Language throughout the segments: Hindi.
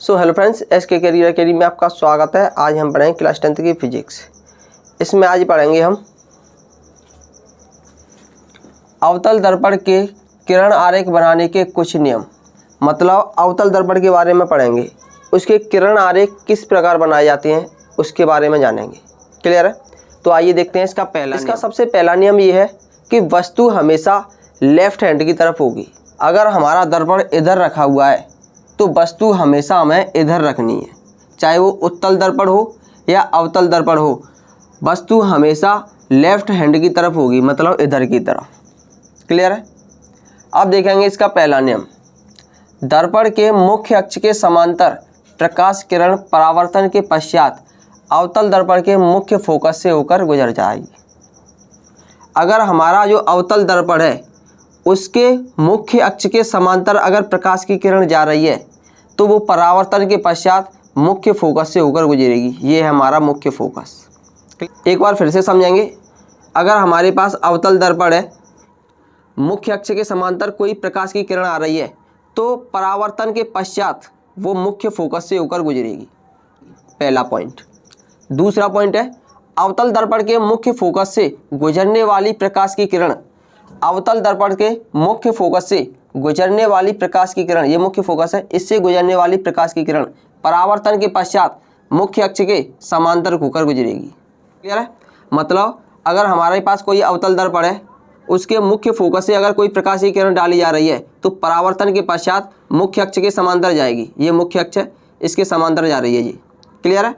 सो hello friends, SK career academy में आपका स्वागत है। आज हम पढ़ेंगे क्लास 10th की फिजिक्स। इसमें आज पढ़ेंगे हम अवतल दर्पण के किरण आरेख बनाने के कुछ नियम। मतलब अवतल दर्पण के बारे में पढ़ेंगे, उसके किरण आरेख किस प्रकार बनाए जाते हैं उसके बारे में जानेंगे। क्लियर है? तो आइए देखते हैं इसका सबसे पहला नियम ये है कि वस्तु हमेशा लेफ्ट हैंड की तरफ होगी। अगर हमारा दर्पण इधर रखा हुआ है तो वस्तु हमेशा हमें इधर रखनी है, चाहे वो उत्तल दर्पण हो या अवतल दर्पण हो, वस्तु हमेशा लेफ्ट हैंड की तरफ होगी, मतलब इधर की तरफ। क्लियर है? अब देखेंगे इसका पहला नियम। दर्पण के मुख्य अक्ष के समांतर प्रकाश किरण परावर्तन के पश्चात अवतल दर्पण के मुख्य फोकस से होकर गुजर जाएगी। अगर हमारा जो अवतल दर्पण है उसके मुख्य अक्ष के समांतर अगर प्रकाश की किरण जा रही है तो वो परावर्तन के पश्चात मुख्य फोकस से होकर गुजरेगी। ये है हमारा मुख्य फोकस। एक बार फिर से समझेंगे। अगर हमारे पास अवतल दर्पण है, मुख्य अक्ष के समांतर कोई प्रकाश की किरण आ रही है तो परावर्तन के पश्चात वो मुख्य फोकस से होकर गुजरेगी। पहला पॉइंट। दूसरा पॉइंट है, अवतल दर्पण के मुख्य फोकस से गुजरने वाली प्रकाश की किरण, अवतल दर्पण के मुख्य फोकस से गुजरने वाली प्रकाश की किरण, ये मुख्य फोकस है, इससे गुजरने वाली प्रकाश की किरण परावर्तन के पश्चात मुख्य अक्ष के समांतर होकर गुजरेगी। क्लियर है? मतलब अगर हमारे पास कोई अवतल दर्पण है, उसके मुख्य फोकस से अगर कोई प्रकाश की किरण डाली जा रही है तो परावर्तन के पश्चात मुख्य अक्ष के समांतर जाएगी। ये मुख्य अक्ष है, इसके समांतर जा रही है जी। क्लियर है?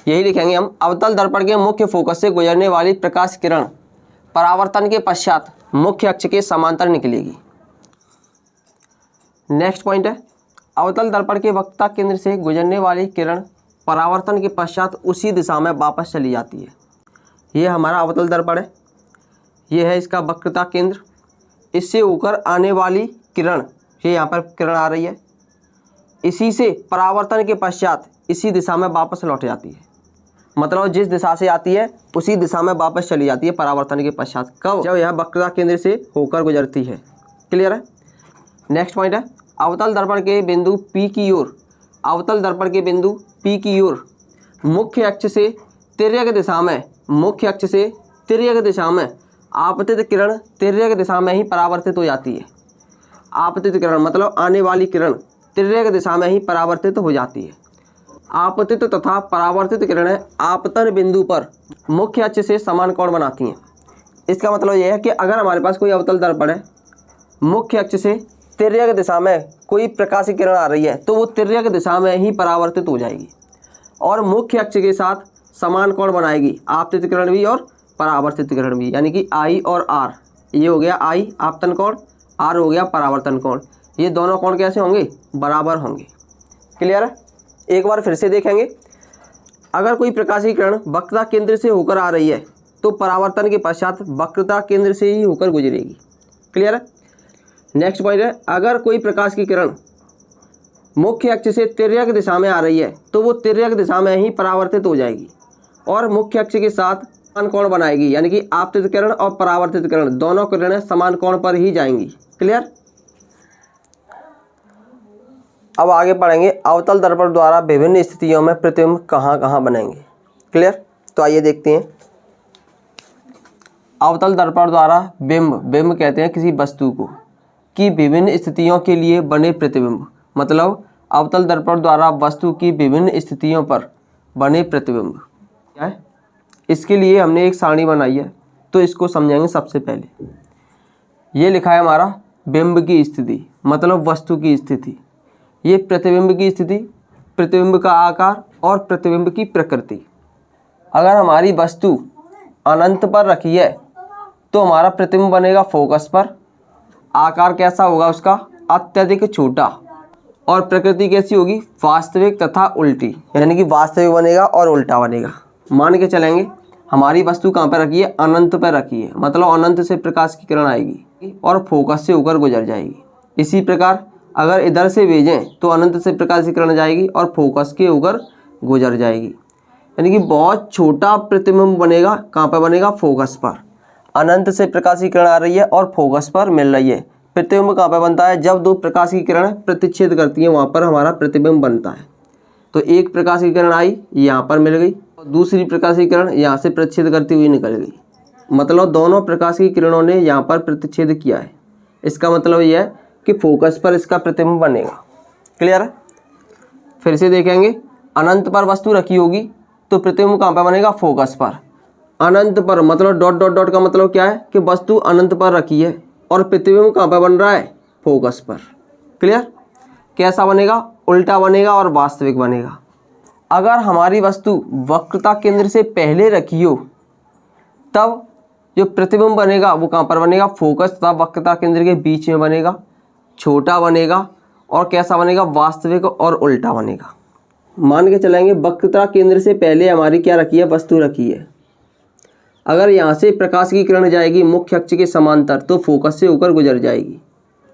यही लिखेंगे हम, अवतल दर्पण के मुख्य फोकस से गुजरने वाली प्रकाश किरण परावर्तन के पश्चात मुख्य अक्ष के समांतर निकलेगी। नेक्स्ट पॉइंट है, अवतल दर्पण के वक्रता केंद्र से गुजरने वाली किरण परावर्तन के पश्चात उसी दिशा में वापस चली जाती है। ये हमारा अवतल दर्पण है, ये है इसका वक्रता केंद्र। इससे होकर आने वाली किरण, ये यहाँ पर किरण आ रही है, इसी से परावर्तन के पश्चात इसी दिशा में वापस लौट जाती है। मतलब जिस दिशा से आती है उसी दिशा में वापस चली जाती है परावर्तन के पश्चात। कब? जब यह वक्रता केंद्र से होकर गुजरती है। क्लियर है? नेक्स्ट पॉइंट है, अवतल दर्पण के बिंदु P की ओर, अवतल दर्पण के बिंदु P की ओर मुख्य अक्ष से तिर्यक दिशा में, मुख्य अक्ष से तिर्यक दिशा में आपतित किरण तिर्यक दिशा में ही परावर्तित हो जाती है। आपतित किरण मतलब आने वाली किरण तिर्यक दिशा में ही परावर्तित हो जाती है। आपतित तथा परावर्तित किरणें आपतन बिंदु पर मुख्य अक्ष से समान कोण बनाती हैं। इसका मतलब यह है कि अगर हमारे पास कोई अवतल दर्पण है, मुख्य अक्ष से तिर्यक दिशा में कोई प्रकाश की किरण आ रही है तो वो तिर्यक दिशा में ही परावर्तित हो जाएगी और मुख्य अक्ष के साथ समान कोण बनाएगी, आपतित किरण भी और परावर्तित किरण भी, यानी कि I और R। ये हो गया I आपतन कोण, R हो गया परावर्तन कोण। ये दोनों कोण कैसे होंगे? बराबर होंगे। क्लियर है? एक बार फिर से देखेंगे। अगर कोई प्रकाश की किरण वक्रता केंद्र से होकर आ रही है तो परावर्तन के पश्चात वक्रता केंद्र से ही होकर गुजरेगी। क्लियर है? नेक्स्ट पॉइंट है, अगर कोई प्रकाश की किरण मुख्य अक्ष से तिर्यक दिशा में आ रही है तो वो तिर्यक दिशा में ही परावर्तित हो जाएगी और मुख्य अक्ष के साथ समान कोण बनाएगी, यानी कि आपतित किरण और परावर्तित किरण दोनों किरणें समान कोण पर ही जाएंगी। क्लियर? अब आगे पढ़ेंगे अवतल दर्पण द्वारा विभिन्न स्थितियों में प्रतिबिंब कहाँ कहाँ बनेंगे। क्लियर? तो आइए देखते हैं। अवतल दर्पण द्वारा बिंब कहते हैं किसी वस्तु को कि विभिन्न स्थितियों के लिए बने प्रतिबिंब। मतलब अवतल दर्पण द्वारा वस्तु की विभिन्न स्थितियों पर बने प्रतिबिंब क्या है, इसके लिए हमने एक सारणी बनाई है, तो इसको समझेंगे। सबसे पहले ये लिखा है हमारा बिंब की स्थिति, मतलब वस्तु की स्थिति। ये प्रतिबिंब की स्थिति, प्रतिबिंब का आकार और प्रतिबिंब की प्रकृति। अगर हमारी वस्तु अनंत पर रखी है तो हमारा प्रतिबिंब बनेगा फोकस पर। आकार कैसा होगा उसका? अत्यधिक छोटा। और प्रकृति कैसी होगी? वास्तविक तथा उल्टी, यानी कि वास्तविक बनेगा और उल्टा बनेगा। मान के चलेंगे हमारी वस्तु कहाँ पर रखी है? अनंत पर रखी है, मतलब अनंत से प्रकाश की किरण आएगी और फोकस से होकर गुजर जाएगी। इसी प्रकार अगर इधर से भेजें तो अनंत से प्रकाश की किरण जाएगी और फोकस के होकर गुजर जाएगी, यानी कि बहुत छोटा प्रतिबिंब बनेगा। कहाँ पर बनेगा? फोकस पर। अनंत से प्रकाश की किरण आ रही है और फोकस पर मिल रही है, प्रतिबिंब कहाँ पर बनता है? जब दो प्रकाश की किरण प्रतिच्छेद करती हैं वहाँ पर हमारा प्रतिबिंब बनता है। तो एक प्रकाश की किरण आई, यहाँ पर मिल गई, और दूसरी प्रकाश की किरण यहाँ से प्रतिच्छेद करती हुई निकल गई। मतलब दोनों प्रकाश की किरणों ने यहाँ पर प्रतिच्छेद किया है। इसका मतलब यह है कि फोकस पर इसका प्रतिबिंब बनेगा। क्लियर है? फिर से देखेंगे, अनंत पर वस्तु रखी होगी तो प्रतिबिंब कहाँ पर बनेगा? फोकस पर। अनंत पर मतलब डॉट डॉट डॉट का मतलब क्या है कि वस्तु अनंत पर रखी है और प्रतिबिंब कहाँ पर बन रहा है? फोकस पर। क्लियर? कैसा बनेगा? उल्टा बनेगा और वास्तविक बनेगा। अगर हमारी वस्तु वक्रता केंद्र से पहले रखी हो तब जो प्रतिबिंब बनेगा वो कहाँ पर बनेगा? फोकस तथा वक्रता केंद्र के बीच में बनेगा, छोटा बनेगा और कैसा बनेगा? वास्तविक और उल्टा बनेगा। मान के चलेंगे वक्रता केंद्र से पहले हमारी क्या रखी है? वस्तु रखी है। अगर यहाँ से प्रकाश की किरण जाएगी मुख्य अक्ष के समांतर तो फोकस से होकर गुजर जाएगी।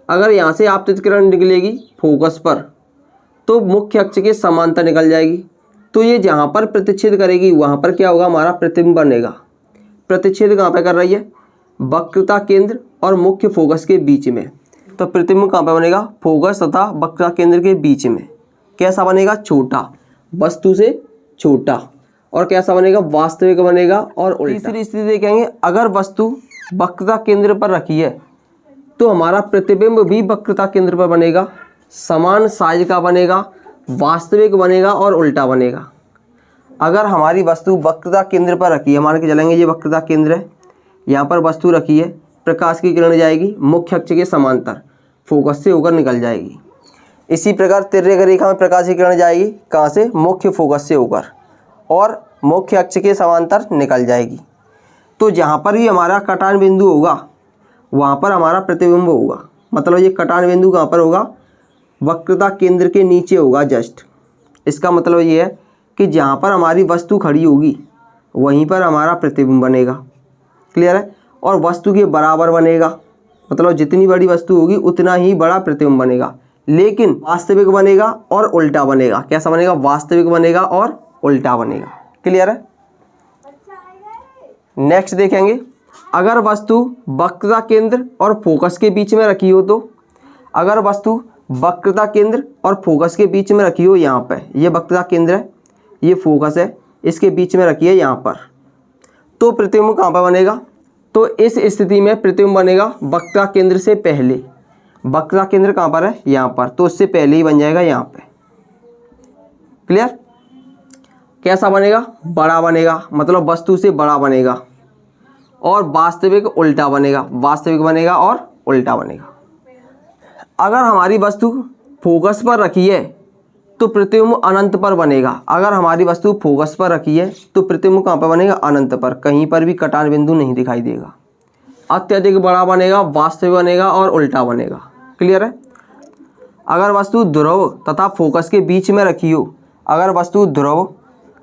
अगर यहाँ से आपतित किरण निकलेगी फोकस पर तो मुख्य अक्ष के समांतर निकल जाएगी। तो ये जहाँ पर प्रतिच्छेद करेगी वहाँ पर क्या होगा? हमारा प्रतिबिंब बनेगा। प्रतिच्छेद कहाँ पर कर रही है? वक्रता केंद्र और मुख्य फोकस के बीच में। तो प्रतिबिंब कहाँ पर बनेगा? फोकस तथा वक्रता केंद्र के बीच में। कैसा बनेगा? छोटा, वस्तु से छोटा। और कैसा बनेगा? वास्तविक बनेगा और उल्टा। तीसरी स्थिति देखेंगे, अगर वस्तु वक्रता केंद्र पर रखी है तो हमारा प्रतिबिंब भी वक्रता केंद्र पर बनेगा, समान साइज का बनेगा, वास्तविक बनेगा और उल्टा बनेगा। अगर हमारी वस्तु वक्रता केंद्र पर रखी है, मान के चलेंगे ये वक्रता केंद्र है, यहाँ पर वस्तु रखी है, प्रकाश की किरण जाएगी मुख्य अक्ष के समांतर, फोकस से होकर निकल जाएगी। इसी प्रकार तिर्यक रेखा में प्रकाश की किरण जाएगी कहाँ से? मुख्य फोकस से होकर और मुख्य अक्ष के समांतर निकल जाएगी। तो जहाँ पर भी हमारा कटान बिंदु होगा वहाँ पर हमारा प्रतिबिंब होगा। मतलब ये कटान बिंदु कहाँ पर होगा? वक्रता केंद्र के नीचे होगा जस्ट। इसका मतलब ये है कि जहाँ पर हमारी वस्तु खड़ी होगी वहीं पर हमारा प्रतिबिंब बनेगा। क्लियर है? और वस्तु के बराबर बनेगा, मतलब जितनी बड़ी वस्तु होगी उतना ही बड़ा प्रतिबिंब बनेगा, लेकिन वास्तविक बनेगा और उल्टा बनेगा। कैसा बनेगा? वास्तविक बनेगा और उल्टा बनेगा। क्लियर है? नेक्स्ट देखेंगे, अगर वस्तु वक्रता केंद्र और फोकस के बीच में रखी हो तो अगर वस्तु वक्रता केंद्र और फोकस के बीच में रखी हो, यहाँ पे ये वक्रता केंद्र है, ये फोकस है, इसके बीच में रखी है यहाँ पर, तो प्रतिबिंब कहाँ पर बनेगा? तो इस स्थिति में प्रतिबिंब बनेगा वक्रता केंद्र से पहले। वक्रता केंद्र कहाँ पर है? यहाँ पर, तो उससे पहले ही बन जाएगा यहाँ पे। क्लियर? कैसा बनेगा? बड़ा बनेगा, मतलब वस्तु से बड़ा बनेगा और वास्तविक उल्टा बनेगा, वास्तविक बनेगा और उल्टा बनेगा। अगर हमारी वस्तु फोकस पर रखी है तो प्रतिबिंब अनंत पर बनेगा। अगर हमारी वस्तु फोकस पर रखी है तो प्रतिबिंब कहाँ पर बनेगा? अनंत पर, कहीं पर भी कटान बिंदु नहीं दिखाई देगा। अत्यधिक बड़ा बनेगा, वास्तविक बनेगा और उल्टा बनेगा। क्लियर है? अगर वस्तु ध्रुव तथा फोकस के बीच में रखी हो, अगर वस्तु ध्रुव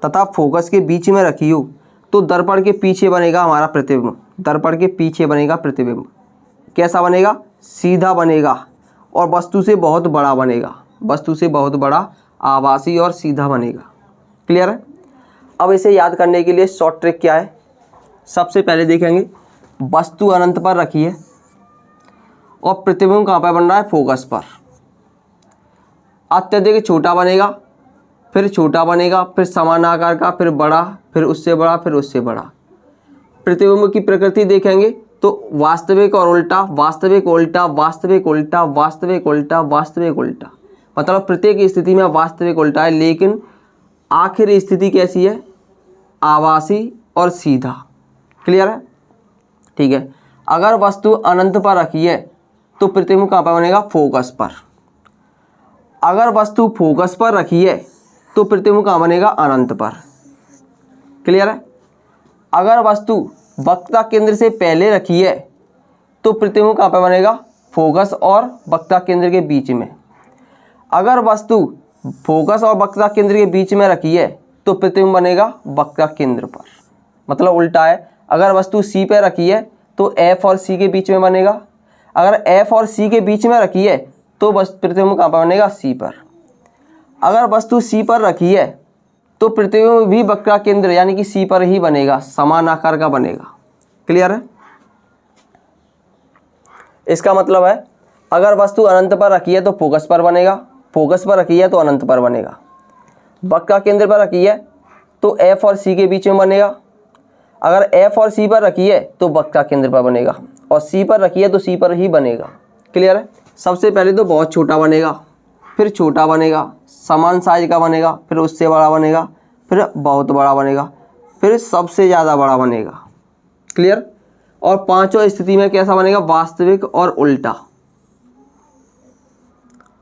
तथा फोकस के बीच में रखी हो तो दर्पण के पीछे बनेगा हमारा प्रतिबिंब। दर्पण के पीछे बनेगा प्रतिबिंब। कैसा बनेगा? सीधा बनेगा और वस्तु से बहुत बड़ा बनेगा, वस्तु से बहुत बड़ा, आभासी और सीधा बनेगा। क्लियर है? अब इसे याद करने के लिए शॉर्ट ट्रिक क्या है? सबसे पहले देखेंगे, वस्तु अनंत पर रखी है और प्रतिबिंब कहाँ पर बन रहा है? फोकस पर। अत्यधिक छोटा बनेगा, फिर छोटा बनेगा, फिर समान आकार का, फिर बड़ा, फिर उससे बड़ा, फिर उससे बड़ा। प्रतिबिंब की प्रकृति देखेंगे तो वास्तविक और उल्टा, वास्तविक उल्टा, वास्तविक उल्टा, वास्तविक उल्टा, वास्तविक उल्टा, मतलब प्रत्येक स्थिति में वास्तविक उल्टा है, लेकिन आखिरी स्थिति कैसी है? आभासी और सीधा। क्लियर है? ठीक है। अगर वस्तु अनंत पर रखी है तो प्रतिबिंब कहाँ पर बनेगा? फोकस पर। अगर वस्तु फोकस पर रखी है तो प्रतिबिंब कहाँ बनेगा? अनंत पर। क्लियर है? अगर वस्तु वक्रता केंद्र से पहले रखी है तो प्रतिबिंब कहाँ पर बनेगा? फोकस और वक्रता केंद्र के बीच में। अगर वस्तु फोकस और वक्रता केंद्र के बीच में रखी है तो प्रतिबिंब बनेगा वक्रता केंद्र पर, मतलब उल्टा है। अगर वस्तु सी पर रखी है तो एफ और सी के बीच में बनेगा। अगर एफ और सी के बीच में रखी है तो प्रतिबिंब कहाँ पर बनेगा? सी पर। अगर वस्तु सी पर रखी है तो प्रतिबिंब भी वक्रता केंद्र यानी कि सी पर ही बनेगा, समान आकार का बनेगा। क्लियर है? इसका मतलब है अगर वस्तु अनंत पर रखी है तो फोकस पर बनेगा, फोकस पर रखी है तो अनंत पर बनेगा। वक्र का केंद्र पर रखी है तो F और C के बीच में बनेगा। अगर F और C पर रखी है तो वक्र का केंद्र पर बनेगा, और C पर रखी है तो C पर ही बनेगा। क्लियर है। सबसे पहले तो बहुत छोटा बनेगा, फिर छोटा बनेगा, समान साइज का बनेगा, फिर उससे बड़ा बनेगा, फिर बहुत बड़ा बनेगा, फिर सबसे ज़्यादा बड़ा बनेगा। क्लियर। और पांचों स्थिति में कैसा बनेगा, वास्तविक और उल्टा।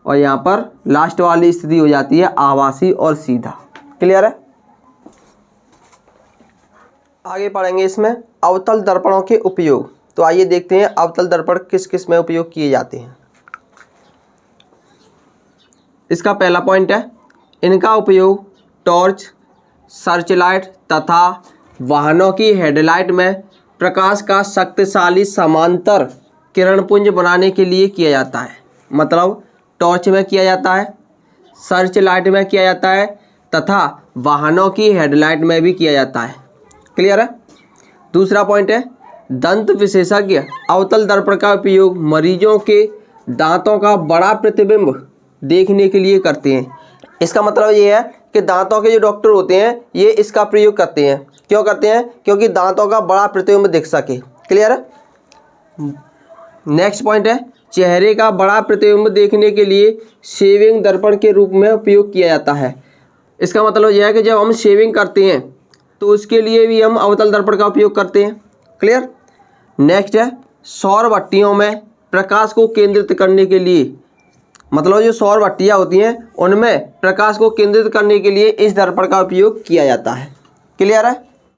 और यहाँ पर लास्ट वाली स्थिति हो जाती है आभासी और सीधा। क्लियर है। आगे पढ़ेंगे इसमें अवतल दर्पणों के उपयोग। तो आइए देखते हैं अवतल दर्पण किस किस में उपयोग किए जाते हैं। इसका पहला पॉइंट है, इनका उपयोग टॉर्च, सर्चलाइट तथा वाहनों की हेडलाइट में प्रकाश का शक्तिशाली समांतर किरणपुंज बनाने के लिए किया जाता है। मतलब टॉर्च में किया जाता है, सर्च लाइट में किया जाता है तथा वाहनों की हेडलाइट में भी किया जाता है। क्लियर है। दूसरा पॉइंट है, दंत विशेषज्ञ अवतल दर्पण का उपयोग मरीजों के दांतों का बड़ा प्रतिबिंब देखने के लिए करते हैं। इसका मतलब ये है कि दांतों के जो डॉक्टर होते हैं ये इसका प्रयोग करते हैं। क्यों करते हैं? क्योंकि दांतों का बड़ा प्रतिबिंब दिख सके। क्लियर है। नेक्स्ट पॉइंट है, चेहरे का बड़ा प्रतिबिंब देखने के लिए शेविंग दर्पण के रूप में उपयोग किया जाता है। इसका मतलब यह है कि जब हम शेविंग करते हैं तो उसके लिए भी हम अवतल दर्पण का उपयोग करते हैं। क्लियर। नेक्स्ट है, सौर भट्टियों में प्रकाश को केंद्रित करने के लिए, मतलब जो सौर भट्टियाँ होती हैं उनमें प्रकाश को केंद्रित करने के लिए इस दर्पण का उपयोग किया जाता है। क्लियर है।